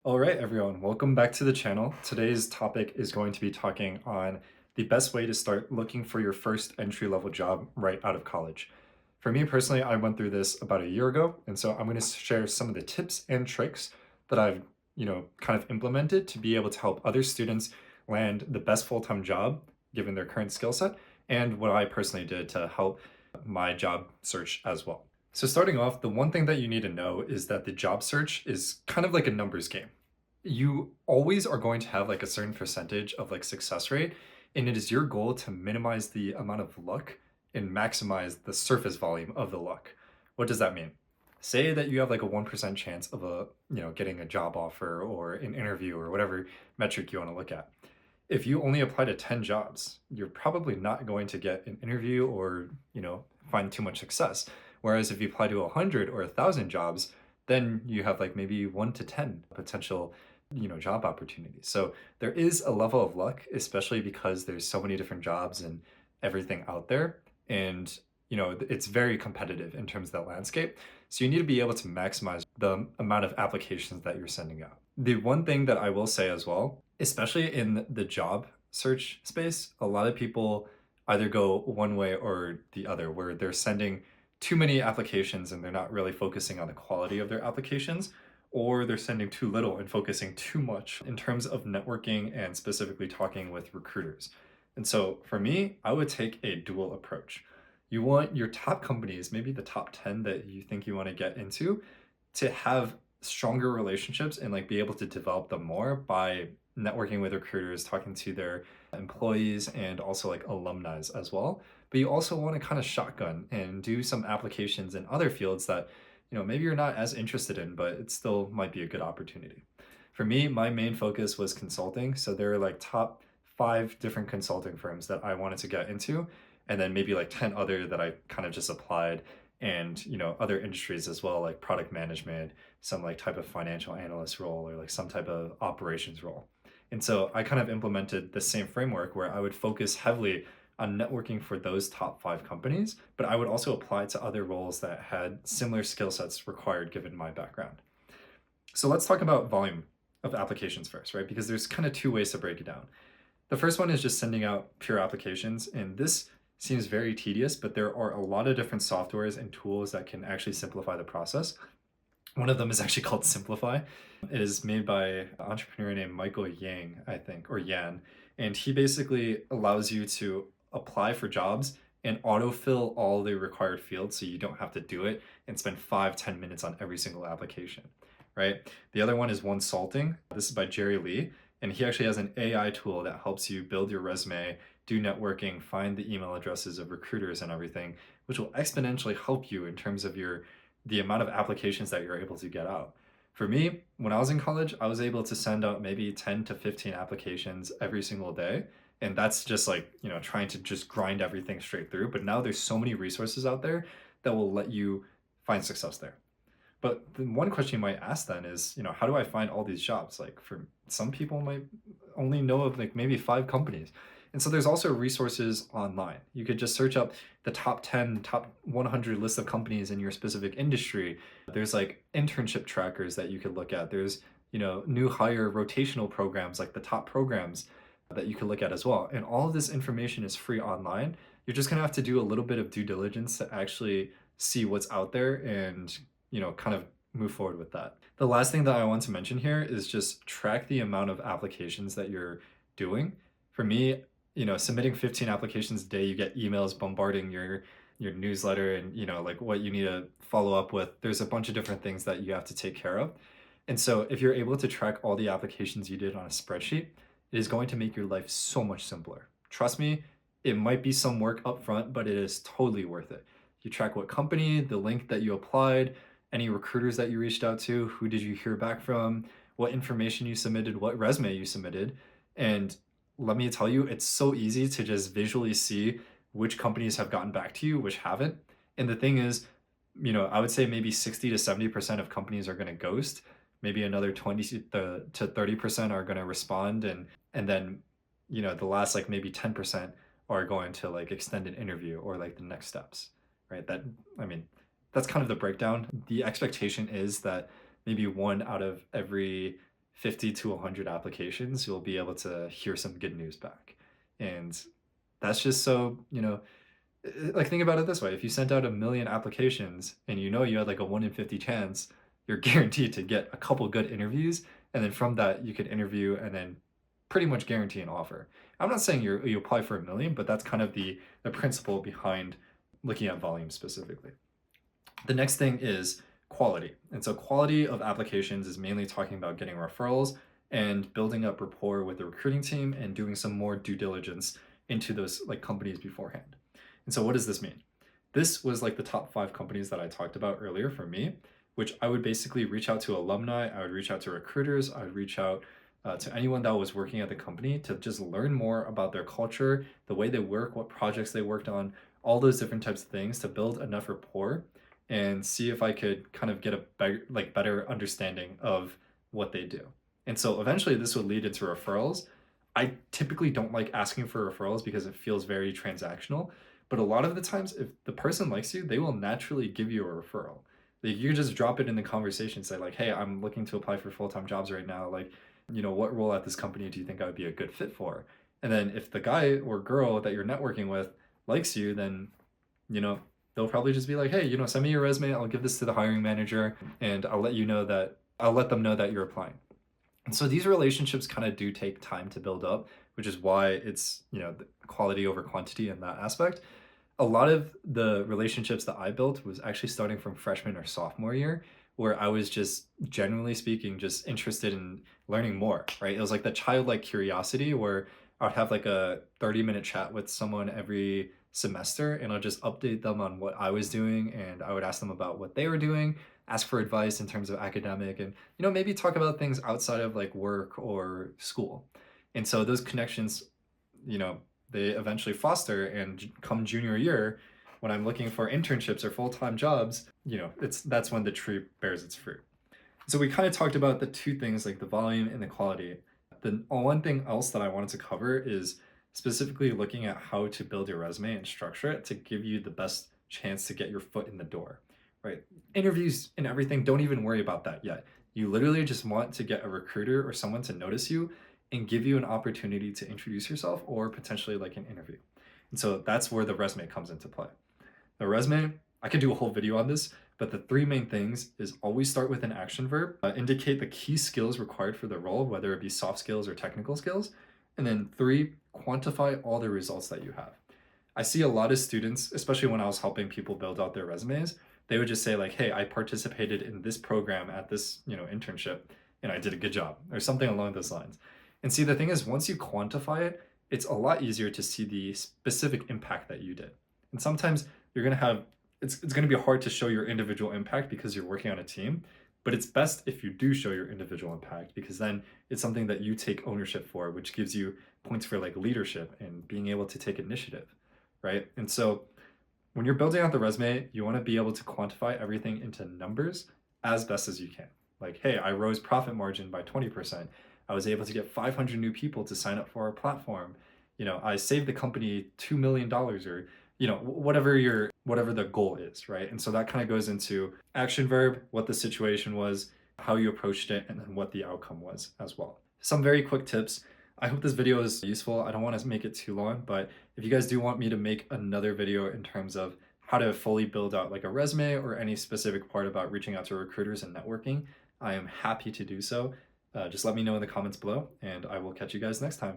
All right, everyone, welcome back to the channel. Today's topic is going to be talking on the best way to start looking for your first entry-level job right out of college. For me personally, I went through this about a year ago, and so I'm going to share some of the tips and tricks that I've, kind of implemented to be able to help other students land the best full-time job given their current skill set, and what I personally did to help my job search as well. So starting off, the one thing that you need to know is that the job search is kind of like a numbers game. You always are going to have like a certain percentage of like success rate, and it is your goal to minimize the amount of luck and maximize the surface volume of the luck. What does that mean? Say that you have like a 1% chance of getting a job offer or an interview or whatever metric you want to look at. If you only apply to 10 jobs, you're probably not going to get an interview or, find too much success. Whereas if you apply to 100 or 1,000 jobs, then you have like maybe 1 to 10 potential, job opportunities. So there is a level of luck, especially because there's so many different jobs and everything out there. And, it's very competitive in terms of that landscape. So you need to be able to maximize the amount of applications that you're sending out. The one thing that I will say as well, especially in the job search space, a lot of people either go one way or the other, where they're sending too many applications and they're not really focusing on the quality of their applications, or they're sending too little and focusing too much in terms of networking and specifically talking with recruiters. And so for me, I would take a dual approach. You want your top companies, maybe the top 10 that you think you want to get into, to have stronger relationships and like be able to develop them more by networking with recruiters, talking to their employees and also like alumni as well. But you also want to kind of shotgun and do some applications in other fields that, maybe you're not as interested in, but it still might be a good opportunity. For me, my main focus was consulting. So there are like top 5 different consulting firms that I wanted to get into, and then maybe like 10 other that I kind of just applied, and other industries as well, like product management, some like type of financial analyst role, or like some type of operations role. And so I kind of implemented the same framework where I would focus heavily on networking for those top 5 companies, but I would also apply to other roles that had similar skill sets required given my background. So let's talk about volume of applications first, right? Because there's kind of 2 ways to break it down. The first one is just sending out pure applications, and this seems very tedious, but there are a lot of different softwares and tools that can actually simplify the process. One of them is actually called Simplify. It is made by an entrepreneur named Michael Yang, I think, or Yan. And he basically allows you to apply for jobs and autofill all the required fields so you don't have to do it and spend 5-10 minutes on every single application, right? The other one is One Salting. This is by Jerry Lee. And he actually has an AI tool that helps you build your resume, do networking, find the email addresses of recruiters and everything, which will exponentially help you in terms of the amount of applications that you're able to get out. For me, when I was in college, I was able to send out maybe 10 to 15 applications every single day. And that's just like, trying to just grind everything straight through. But now there's so many resources out there that will let you find success there. But the one question you might ask then is, how do I find all these jobs? Like for some people might only know of like maybe 5 companies. And so there's also resources online. You could just search up the top 10, top 100 list of companies in your specific industry. There's like internship trackers that you could look at. There's, new hire rotational programs, like the top programs that you could look at as well. And all of this information is free online. You're just gonna have to do a little bit of due diligence to actually see what's out there and, kind of move forward with that. The last thing that I want to mention here is just track the amount of applications that you're doing. For me, submitting 15 applications a day, you get emails bombarding your newsletter and, like what you need to follow up with. There's a bunch of different things that you have to take care of. And so if you're able to track all the applications you did on a spreadsheet, it is going to make your life so much simpler. Trust me, it might be some work up front, but it is totally worth it. You track what company, the link that you applied, any recruiters that you reached out to, who did you hear back from, what information you submitted, what resume you submitted. And let me tell you, it's so easy to just visually see which companies have gotten back to you, which haven't. And the thing is, I would say maybe 60 to 70% of companies are going to ghost. Maybe another 20 to 30% are going to respond. And then, the last like maybe 10% are going to like extend an interview or like the next steps, right? I mean, that's kind of the breakdown. The expectation is that maybe 1 out of every 50 to 100 applications, you'll be able to hear some good news back. And that's just so, like think about it this way. If you sent out a million applications and you had like a 1 in 50 chance, you're guaranteed to get a couple good interviews. And then from that, you could interview and then pretty much guarantee an offer. I'm not saying you apply for a million, but that's kind of the principle behind looking at volume specifically. The next thing is quality. And so quality of applications is mainly talking about getting referrals and building up rapport with the recruiting team and doing some more due diligence into those like companies beforehand. And so what does this mean? This was like the top 5 companies that I talked about earlier for me, which I would basically reach out to alumni, I would reach out to recruiters, I would reach out to anyone that was working at the company to just learn more about their culture, the way they work, what projects they worked on, all those different types of things to build enough rapport and see if I could kind of get a better understanding of what they do. And so eventually this would lead into referrals. I typically don't like asking for referrals because it feels very transactional, but a lot of the times if the person likes you, they will naturally give you a referral. Like you just drop it in the conversation, say like, hey, I'm looking to apply for full-time jobs right now. Like, what role at this company do you think I would be a good fit for? And then if the guy or girl that you're networking with likes you, then, they'll probably just be like, hey, send me your resume. I'll give this to the hiring manager and I'll let them know that you're applying. And so these relationships kind of do take time to build up, which is why it's, the quality over quantity in that aspect. A lot of the relationships that I built was actually starting from freshman or sophomore year, where I was just generally speaking, just interested in learning more, right? It was like the childlike curiosity where I'd have like a 30-minute chat with someone every semester and I'll just update them on what I was doing and I would ask them about what they were doing, ask for advice in terms of academic and, maybe talk about things outside of like work or school. And so those connections, they eventually foster and come junior year when I'm looking for internships or full-time jobs, that's when the tree bears its fruit. So we kind of talked about the two things like the volume and the quality. The one thing else that I wanted to cover is specifically looking at how to build your resume and structure it to give you the best chance to get your foot in the door, right? Interviews and everything, don't even worry about that yet. You literally just want to get a recruiter or someone to notice you and give you an opportunity to introduce yourself or potentially like an interview. And so that's where the resume comes into play. The resume, I could do a whole video on this, but the 3 main things is always start with an action verb, indicate the key skills required for the role, whether it be soft skills or technical skills. And then 3, quantify all the results that you have. I see a lot of students, especially when I was helping people build out their resumes, they would just say like, hey, I participated in this program at this, internship and I did a good job or something along those lines. And see, the thing is, once you quantify it, it's a lot easier to see the specific impact that you did. And sometimes you're going to have, it's going to be hard to show your individual impact because you're working on a team, but it's best if you do show your individual impact because then it's something that you take ownership for, which gives you points for like leadership and being able to take initiative, right? And so when you're building out the resume, you want to be able to quantify everything into numbers as best as you can. Like, hey, I rose profit margin by 20%. I was able to get 500 new people to sign up for our platform. I saved the company $2 million or, whatever the goal is, right? And so that kind of goes into action verb, what the situation was, how you approached it, and then what the outcome was as well. Some very quick tips. I hope this video is useful. I don't want to make it too long, but if you guys do want me to make another video in terms of how to fully build out like a resume or any specific part about reaching out to recruiters and networking, I am happy to do so. Just let me know in the comments below and I will catch you guys next time.